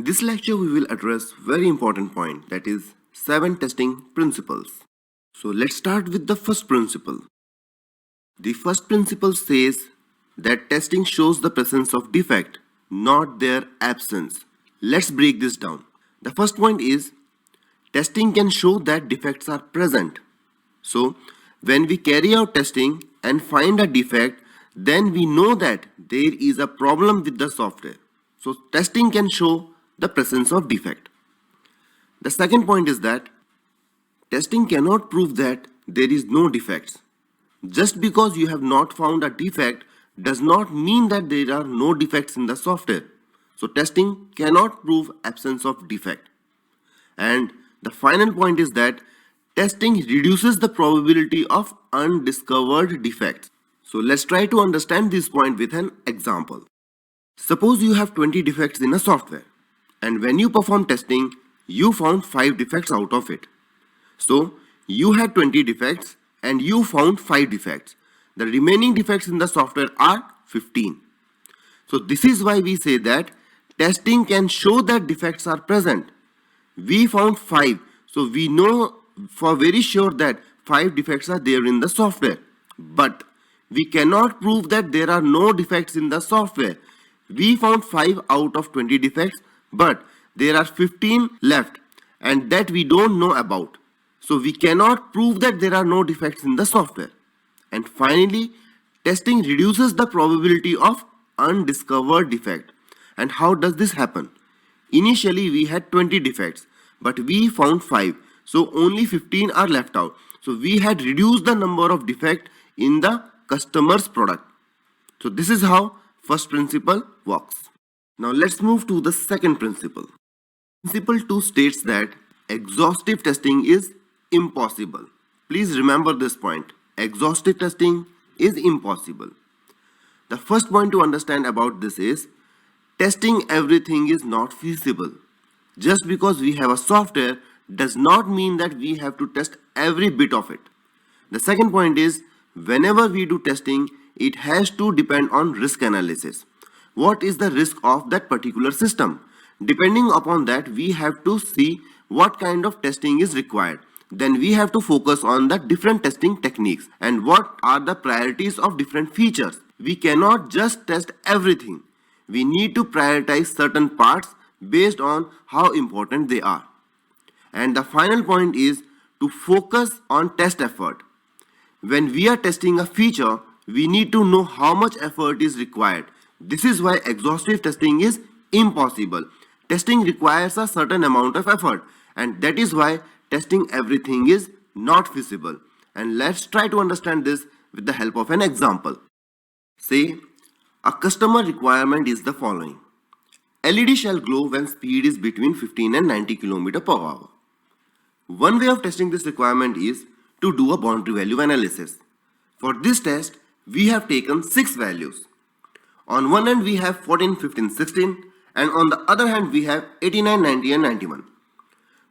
In this lecture, we will address very important point, that is 7 testing principles. So let's start with the first principle. The first principle says that testing shows the presence of defect, not their absence. Let's break this down. The first point is testing can show that defects are present. So when we carry out testing and find a defect, then we know that there is a problem with the software. So testing can show the presence of defect. The second point is that testing cannot prove that there is no defects. Just because you have not found a defect does not mean that there are no defects in the software. So testing cannot prove absence of defect. And the final point is that testing reduces the probability of undiscovered defects. So let's try to understand this point with an example. Suppose you have 20 defects in a software, and when you perform testing, you found 5 defects out of it. So you had 20 defects and you found 5 defects. The remaining defects in the software are 15. So this is why we say that testing can show that defects are present. We found 5, so we know for very sure that 5 defects are there in the software. But we cannot prove that there are no defects in the software. We found 5 out of 20 defects, but there are 15 left and that we don't know about. So we cannot prove that there are no defects in the software. And finally, testing reduces the probability of undiscovered defect. And how does this happen? Initially we had 20 defects, but we found 5. So only 15 are left out. So we had reduced the number of defects in the customer's product. So this is how first principle works. Now let's move to the second principle. Principle 2 states that exhaustive testing is impossible. Please remember this point. Exhaustive testing is impossible. The first point to understand about this is testing everything is not feasible. Just because we have a software does not mean that we have to test every bit of it. The second point is whenever we do testing, it has to depend on risk analysis. What is the risk of that particular system? Depending upon that, we have to see what kind of testing is required. Then we have to focus on the different testing techniques and what are the priorities of different features. We cannot just test everything. We need to prioritize certain parts based on how important they are. And the final point is to focus on test effort. When we are testing a feature, we need to know how much effort is required. This is why exhaustive testing is impossible. Testing requires a certain amount of effort, and that is why testing everything is not feasible. And let's try to understand this with the help of an example. Say, a customer requirement is the following. LED shall glow when speed is between 15 and 90 km per hour. One way of testing this requirement is to do a boundary value analysis. For this test, we have taken 6 values. On one hand we have 14, 15, 16, and on the other hand we have 89, 90 and 91.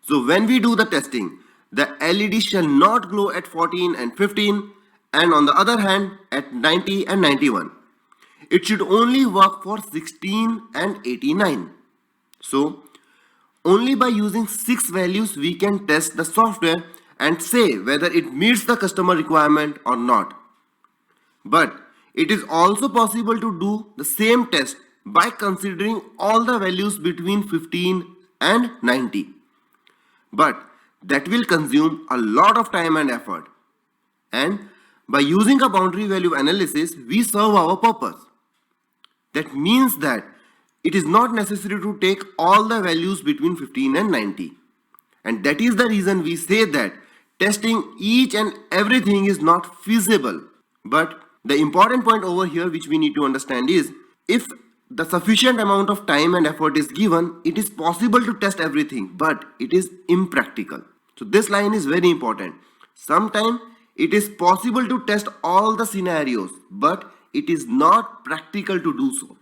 So when we do the testing, the LED shall not glow at 14 and 15 and on the other hand at 90 and 91. It should only work for 16 and 89. So only by using 6 values we can test the software and say whether it meets the customer requirement or not. But it is also possible to do the same test by considering all the values between 15 and 90. But that will consume a lot of time and effort. And by using a boundary value analysis, we serve our purpose. That means that it is not necessary to take all the values between 15 and 90. And that is the reason we say that testing each and everything is not feasible. But the important point over here which we need to understand is if the sufficient amount of time and effort is given, it is possible to test everything, but it is impractical. So this line is very important. Sometimes it is possible to test all the scenarios, but it is not practical to do so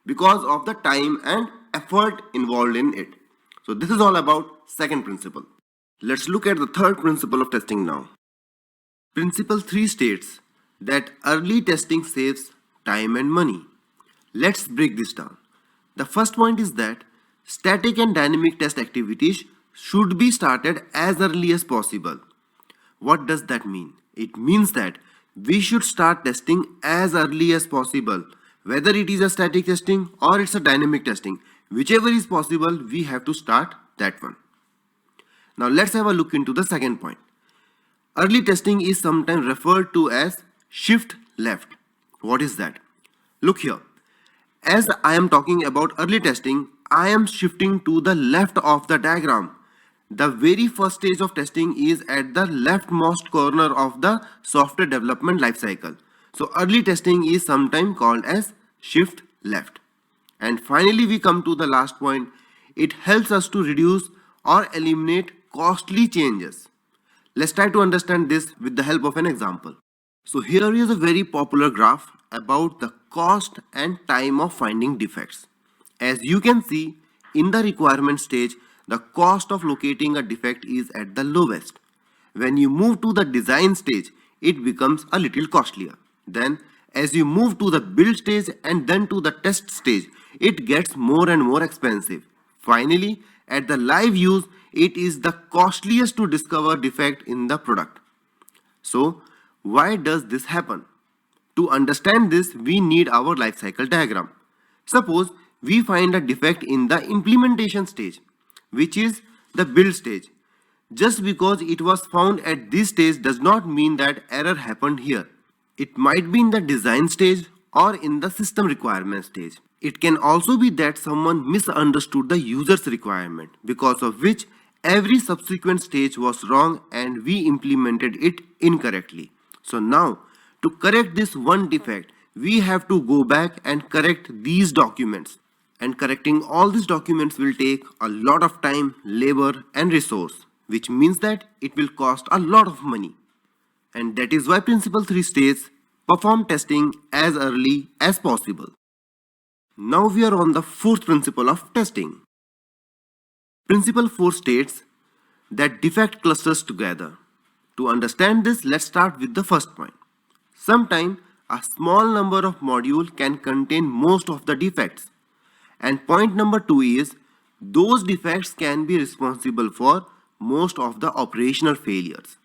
because of the time and effort involved in it. So this is all about second principle. Let's look at the third principle of testing now. Principle 3 states that early testing saves time and money. Let's break this down. The first point is that static and dynamic test activities should be started as early as possible. What does that mean? It means that we should start testing as early as possible. Whether it is a static testing or it's a dynamic testing, whichever is possible, we have to start that one. Now let's have a look into the second point. Early testing is sometimes referred to as shift left. What is that? Look here. As I am talking about early testing, I am shifting to the left of the diagram. The very first stage of testing is at the leftmost corner of the software development lifecycle. So early testing is sometimes called as shift left. And finally we come to the last point. It helps us to reduce or eliminate costly changes. Let's try to understand this with the help of an example. So here is a very popular graph about the cost and time of finding defects. As you can see, in the requirement stage, the cost of locating a defect is at the lowest. When you move to the design stage, it becomes a little costlier. Then, as you move to the build stage and then to the test stage, it gets more and more expensive. Finally, at the live use, it is the costliest to discover defect in the product. So, why does this happen? To understand this, we need our life cycle diagram. Suppose we find a defect in the implementation stage, which is the build stage. Just because it was found at this stage does not mean that error happened here. It might be in the design stage or in the system requirement stage. It can also be that someone misunderstood the user's requirement, because of which every subsequent stage was wrong and we implemented it incorrectly. So now, to correct this one defect, we have to go back and correct these documents. And correcting all these documents will take a lot of time, labor and resource, which means that it will cost a lot of money. And that is why Principle 3 states, perform testing as early as possible. Now we are on the fourth principle of testing. Principle 4 states that defect clusters together. To understand this, let's start with the first point. Sometimes a small number of modules can contain most of the defects. And point number 2 is, those defects can be responsible for most of the operational failures.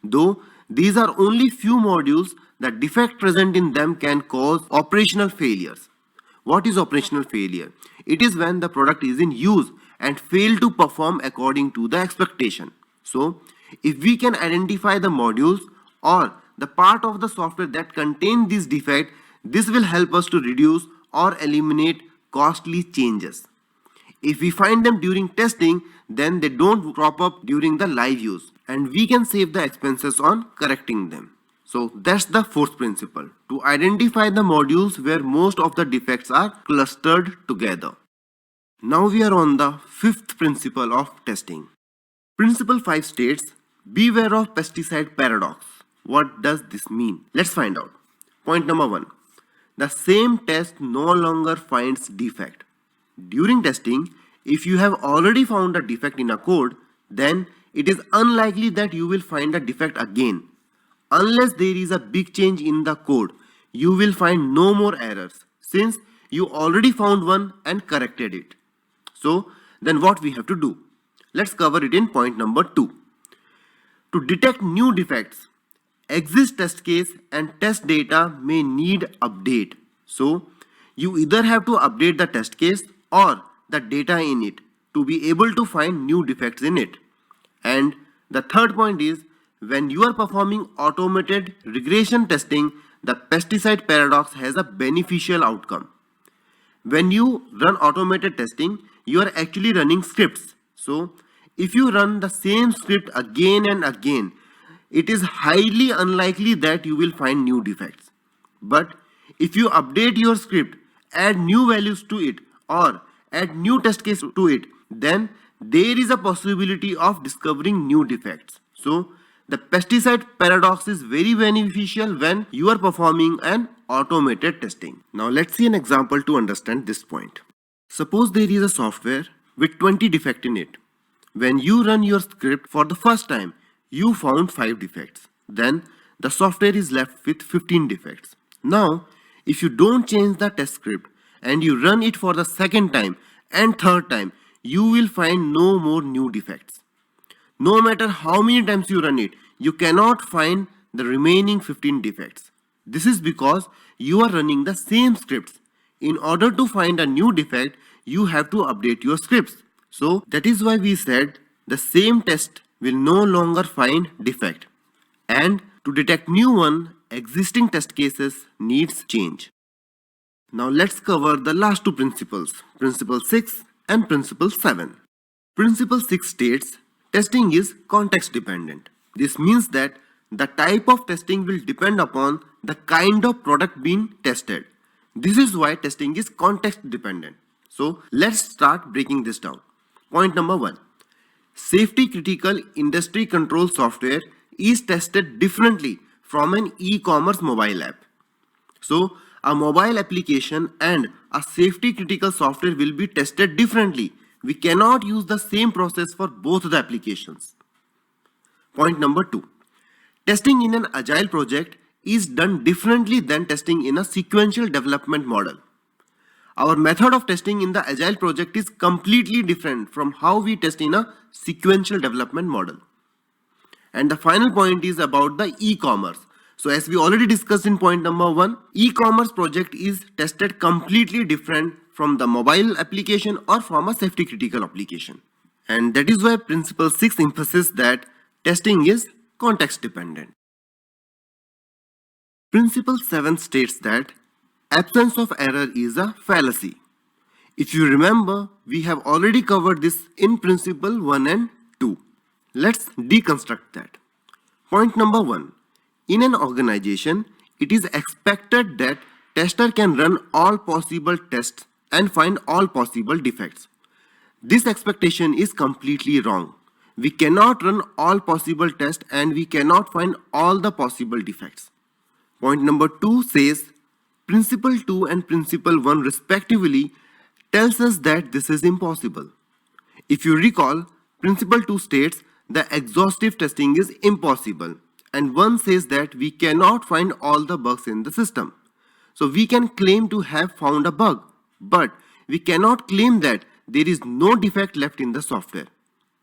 Though these are only few modules, the defect present in them can cause operational failures. What is operational failure? It is when the product is in use and fail to perform according to the expectation. So, if we can identify the modules or the part of the software that contain this defect, this will help us to reduce or eliminate costly changes. If we find them during testing, then they don't crop up during the live use and we can save the expenses on correcting them. So that's the fourth principle, to identify the modules where most of the defects are clustered together. Now we are on the fifth principle of testing. Principle 5 states, beware of pesticide paradox. What does this mean? Let's find out. Point number 1. The same test no longer finds defect. During testing, if you have already found a defect in a code, then it is unlikely that you will find a defect again. Unless there is a big change in the code, you will find no more errors since you already found one and corrected it. So, then what we have to do? Let's cover it in point number 2. To detect new defects, exist test case and test data may need update. So, you either have to update the test case or the data in it to be able to find new defects in it. And the third point is, when you are performing automated regression testing, the pesticide paradox has a beneficial outcome. When you run automated testing, you are actually running scripts. So, if you run the same script again and again, it is highly unlikely that you will find new defects. But if you update your script, add new values to it or add new test case to it, then there is a possibility of discovering new defects. So the pesticide paradox is very beneficial when you are performing an automated testing. Now let's see an example to understand this point. Suppose there is a software with 20 defects in it. When you run your script for the first time, you found 5 defects. Then the software is left with 15 defects. Now, if you don't change the test script and you run it for the second time and third time, you will find no more new defects. No matter how many times you run it, you cannot find the remaining 15 defects. This is because you are running the same scripts. In order to find a new defect, you have to update your scripts. So that is why we said the same test will no longer find defect. And to detect new one, existing test cases needs change. Now let's cover the last two principles, Principle 6 and Principle 7. Principle 6 states testing is context dependent. This means that the type of testing will depend upon the kind of product being tested. This is why testing is context dependent. So let's start breaking this down. Point number 1. Safety critical industry control software is tested differently from an e-commerce mobile app. So a mobile application and a safety critical software will be tested differently. We cannot use the same process for both the applications. Point number 2. Testing in an agile project is done differently than testing in a sequential development model. Our method of testing in the agile project is completely different from how we test in a sequential development model. And the final point is about the e-commerce. So as we already discussed in point number 1, e-commerce project is tested completely different from the mobile application or from a safety critical application. And that is why Principle 6 emphasizes that testing is context dependent. Principle 7 states that absence of error is a fallacy. If you remember, we have already covered this in Principle 1 and 2. Let's deconstruct that. Point number 1. In an organization, it is expected that tester can run all possible tests and find all possible defects. This expectation is completely wrong. We cannot run all possible tests and we cannot find all the possible defects. Point number 2 says Principle 2 and Principle 1 respectively tells us that this is impossible. If you recall, Principle 2 states the exhaustive testing is impossible, and 1 says that we cannot find all the bugs in the system. So we can claim to have found a bug, but we cannot claim that there is no defect left in the software.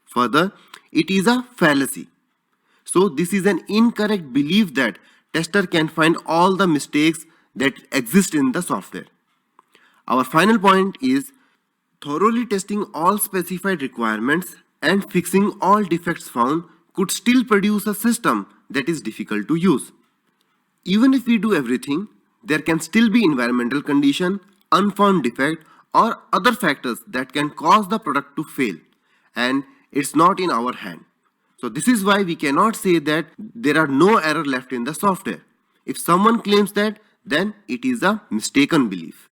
Further, it is a fallacy. So this is an incorrect belief that tester can find all the mistakes that exist in the software. Our final point is thoroughly testing all specified requirements and fixing all defects found could still produce a system that is difficult to use. Even if we do everything, there can still be environmental condition, unfound defect, or other factors that can cause the product to fail, and it's not in our hand. So this is why we cannot say that there are no error left in the software. If someone claims that, then it is a mistaken belief.